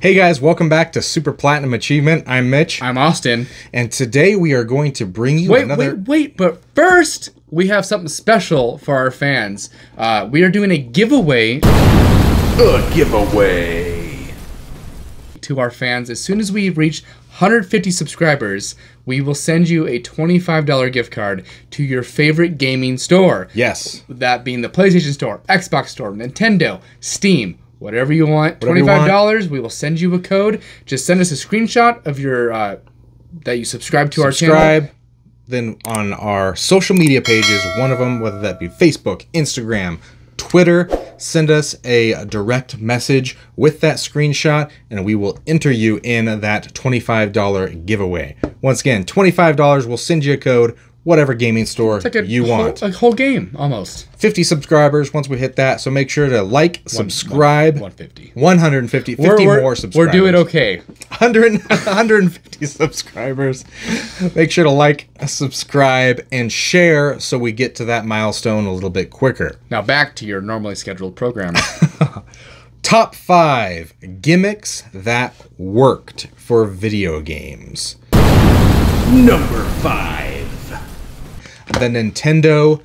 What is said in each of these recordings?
Hey guys, welcome back to Super Platinum Achievement. I'm Mitch. I'm Austin. And today we are going to bring you Wait, but first we have something special for our fans. We are doing a giveaway. To our fans. As soon as we reach 150 subscribers, we will send you a $25 gift card to your favorite gaming store. Yes. That being the PlayStation Store, Xbox Store, Nintendo, Steam, whatever you want. $25, we will send you a code. Just send us a screenshot of your that you subscribe to our channel. Then on our social media pages, one of them, whether that be Facebook, Instagram, Twitter, send us a direct message with that screenshot and we will enter you in that $25 giveaway. Once again, $25, we'll send you a code, whatever gaming store you want. A whole game, almost. 50 subscribers once we hit that, so make sure to like, subscribe. 150. 150. 50 more subscribers. We're doing okay. 150 subscribers. Make sure to like, subscribe, and share so we get to that milestone a little bit quicker. Now back to your normally scheduled program. Top 5 gimmicks that worked for video games. Number 5. The Nintendo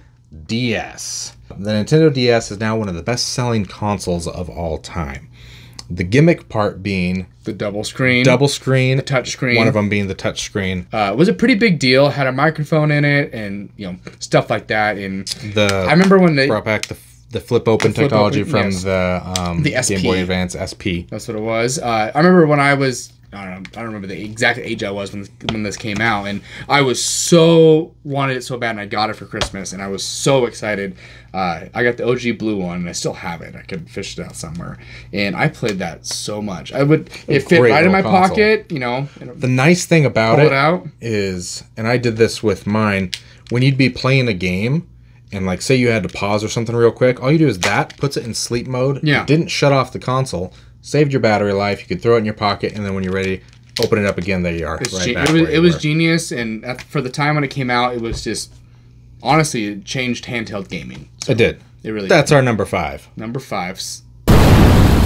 DS. The Nintendo DS is now one of the best-selling consoles of all time. The gimmick part being the double screen, the touch screen. One of them being the touch screen. Was a pretty big deal. Had a microphone in it, and stuff like that. And I remember when they brought back the flip open technology from the SP. Game Boy Advance SP. That's what it was. I remember when I was. I don't remember the exact age I was when this came out, and I was wanted it so bad, and I got it for Christmas, and I was so excited. I got the OG blue one, and I still have it. I could fish it out somewhere, and I played that so much. It fit right in my pocket, The nice thing about it is, and I did this with mine, when you'd be playing a game, and like say you had to pause or something real quick, all you do is puts it in sleep mode. Yeah. It didn't shut off the console. Saved your battery life. You could throw it in your pocket, and then when you're ready, open it up again. There you are. It was genius, and for the time when it came out, it was just honestly it changed handheld gaming. So it did. It really. That's did. Our number 5. Number 5.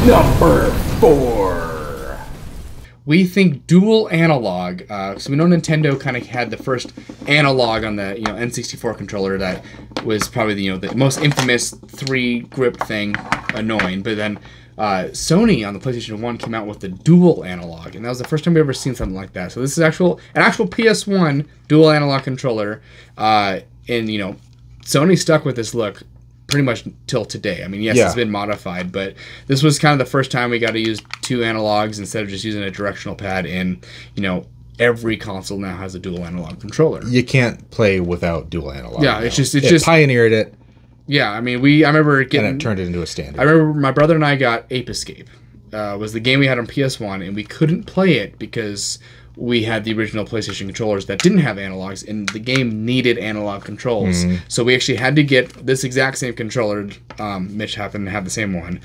Number 4. We think dual analog. So we know Nintendo kind of had the first analog on the N64 controller that was probably the most infamous 3 grip thing, annoying, but then. Sony on the PlayStation 1 came out with the dual analog, and that was the first time we ever seen something like that. So this is an actual PS1 dual analog controller, and Sony stuck with this look pretty much till today. I mean, yes, It's been modified, but this was kind of the first time we got to use 2 analogs instead of just using a directional pad, and every console now has a dual analog controller. You can't play without dual analog. Yeah, it's just pioneered it. Yeah, I mean, I remember getting... And it turned it into a standard. I remember my brother and I got Ape Escape. Was the game we had on PS1, and we couldn't play it because we had the original PlayStation controllers that didn't have analogs, and the game needed analog controls. Mm-hmm. So we actually had to get this exact same controller. Mitch happened to have the same one.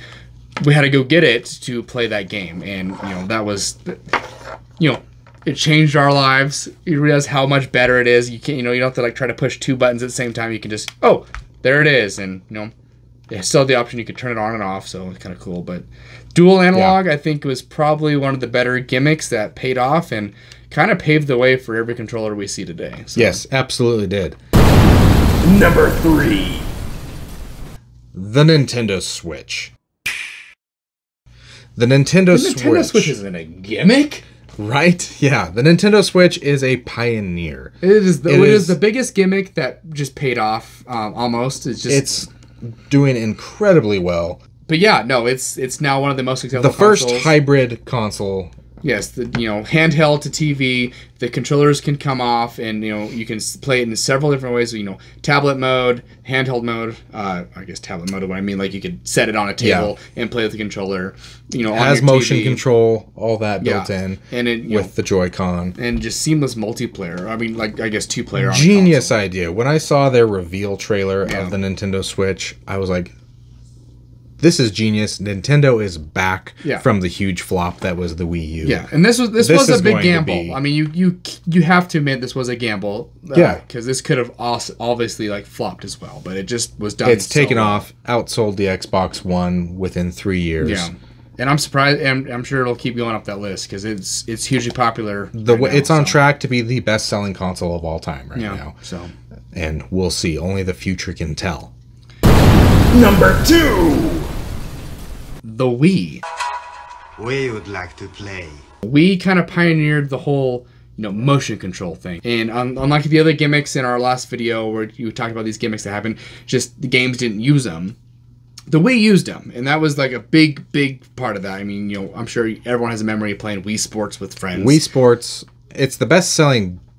We had to go get it to play that game, and that was... it changed our lives. You realize how much better it is. You can't, you don't have to try to push 2 buttons at the same time. You can just... there it is, and it still had the option you could turn it on and off, so it's kind of cool. But dual analog, I think, was probably one of the better gimmicks that paid off and kind of paved the way for every controller we see today. So. Yes, absolutely did. Number 3. The Nintendo Switch. The Nintendo Switch isn't a gimmick? Right? Yeah. The Nintendo Switch is a pioneer. It is the biggest gimmick that just paid off, almost. It's doing incredibly well. But yeah, no, it's now one of the most successful consoles. The first hybrid console. Yes, the handheld to TV, the controllers can come off, and you can play it in several different ways. Tablet mode, handheld mode. I guess tablet mode. What I mean, you could set it on a table and play with the controller. Has motion TV. Control, all that built in, and with the Joy-Con, and just seamless multiplayer. I mean, I guess 2-player. Genius idea. When I saw their reveal trailer of the Nintendo Switch, I was like, this is genius. Nintendo is back from the huge flop that was the Wii U. Yeah, and this was a big gamble. I mean, you have to admit this was a gamble. Because this could have obviously flopped as well, but it just was done. It's taken off, outsold the Xbox One within 3 years. Yeah. And I'm surprised, and I'm sure it'll keep going up that list because it's hugely popular. It's on track to be the best-selling console of all time right now. So, and we'll see. Only the future can tell. Number 2. the Wii. We would like to play. We kind of pioneered the whole, motion control thing. And unlike the other gimmicks in our last video where you talked about these gimmicks that happened, just the games didn't use them. The Wii used them, and that was like a big part of that. I mean, I'm sure everyone has a memory of playing Wii Sports with friends. Wii Sports, it's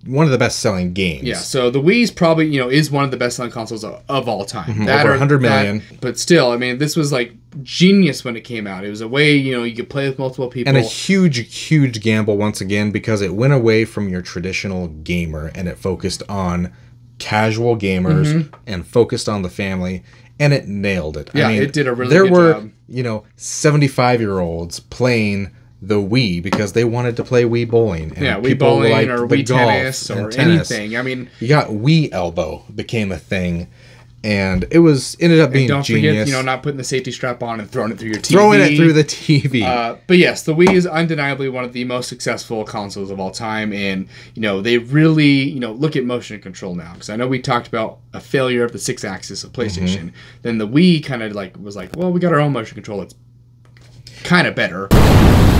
one of the best-selling games. Yeah, so the Wii's probably, is one of the best-selling consoles of all time. Over 100 million. But still, I mean, this was like genius when it came out. It was a way, you could play with multiple people. And a huge gamble once again because it went away from your traditional gamer and it focused on casual gamers and focused on the family, and it nailed it. Yeah, it did a really good job. There were, 75-year-olds playing the Wii because they wanted to play Wii bowling. And Wii bowling or Wii tennis or anything. I mean, you got Wii Elbow became a thing, and it ended up being don't genius. Forget, not putting the safety strap on and throwing it through your TV. Throwing it through the TV. But yes, the Wii is undeniably one of the most successful consoles of all time, and they really look at motion control now, because I know we talked about a failure of the 6-axis of PlayStation. Then the Wii kind of was like, well, we got our own motion control that's kind of better.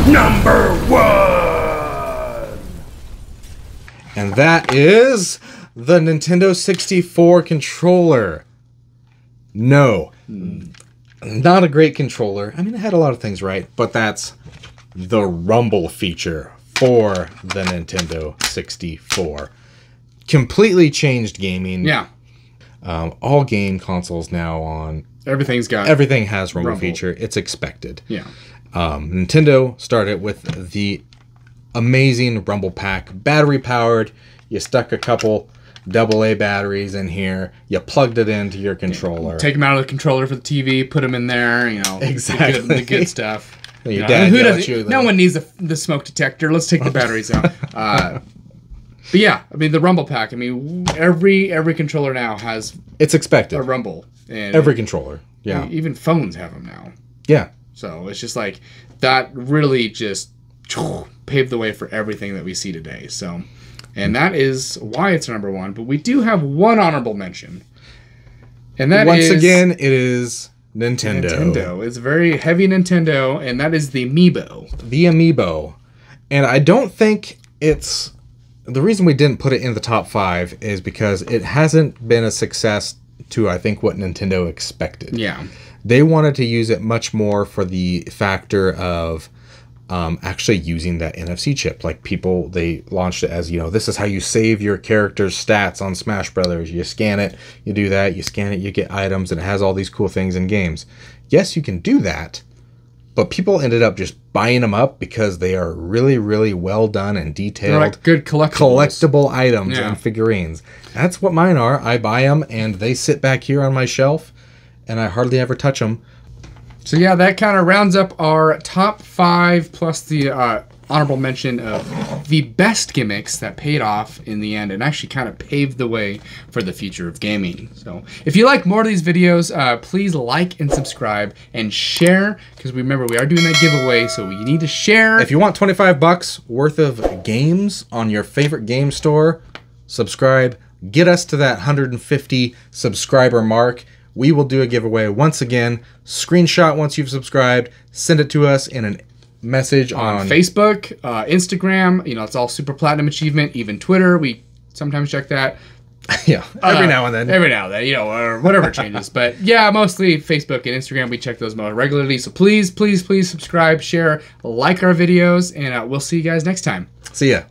Number 1. And that is the Nintendo 64 controller. No, not a great controller. I mean, it had a lot of things right, but that's the rumble feature for the Nintendo 64. Completely changed gaming. Yeah. All game consoles now Everything has rumble feature. It's expected. Yeah. Nintendo started with the amazing Rumble Pack, battery powered. You stuck a couple AA batteries in here. You plugged it into your controller. Take them out of the controller for the TV. Put them in there. Exactly the good stuff. Your dad yelled at you. No one needs the smoke detector. Let's take the batteries out. But yeah, I mean the Rumble Pack. I mean every controller now has. It's expected. A rumble. And every controller. Yeah. Even phones have them now. Yeah. So it's just like that really just paved the way for everything that we see today. So, and that is why it's number 1. But we do have one honorable mention, and that once again it is Nintendo. Nintendo. It's very heavy Nintendo, and that is the Amiibo. The Amiibo, and I don't think it's the reason we didn't put it in the top 5 is because it hasn't been a success to I think what Nintendo expected. Yeah. They wanted to use it much more for the factor of actually using that NFC chip. Like they launched it as, this is how you save your character's stats on Smash Brothers. You scan it, you do that, you scan it, you get items, and it has all these cool things in games. Yes, you can do that, but people ended up just buying them up because they are really, really well done and detailed. They're like good collectible items and figurines. That's what mine are. I buy them, and they sit back here on my shelf, and I hardly ever touch them. So yeah, that kind of rounds up our top 5 plus the honorable mention of the best gimmicks that paid off in the end and actually kind of paved the way for the future of gaming. So if you like more of these videos, please like and subscribe and share, because remember we are doing that giveaway, so you need to share. If you want $25 worth of games on your favorite game store, subscribe. Get us to that 150 subscriber mark. We will do a giveaway once again. Screenshot once you've subscribed. Send it to us in a message on Facebook, Instagram. It's all super platinum achievement. Even Twitter, we sometimes check that. Yeah, every now and then. Every now and then, or whatever changes. But yeah, mostly Facebook and Instagram. We check those more regularly. So please subscribe, share, like our videos, and we'll see you guys next time. See ya.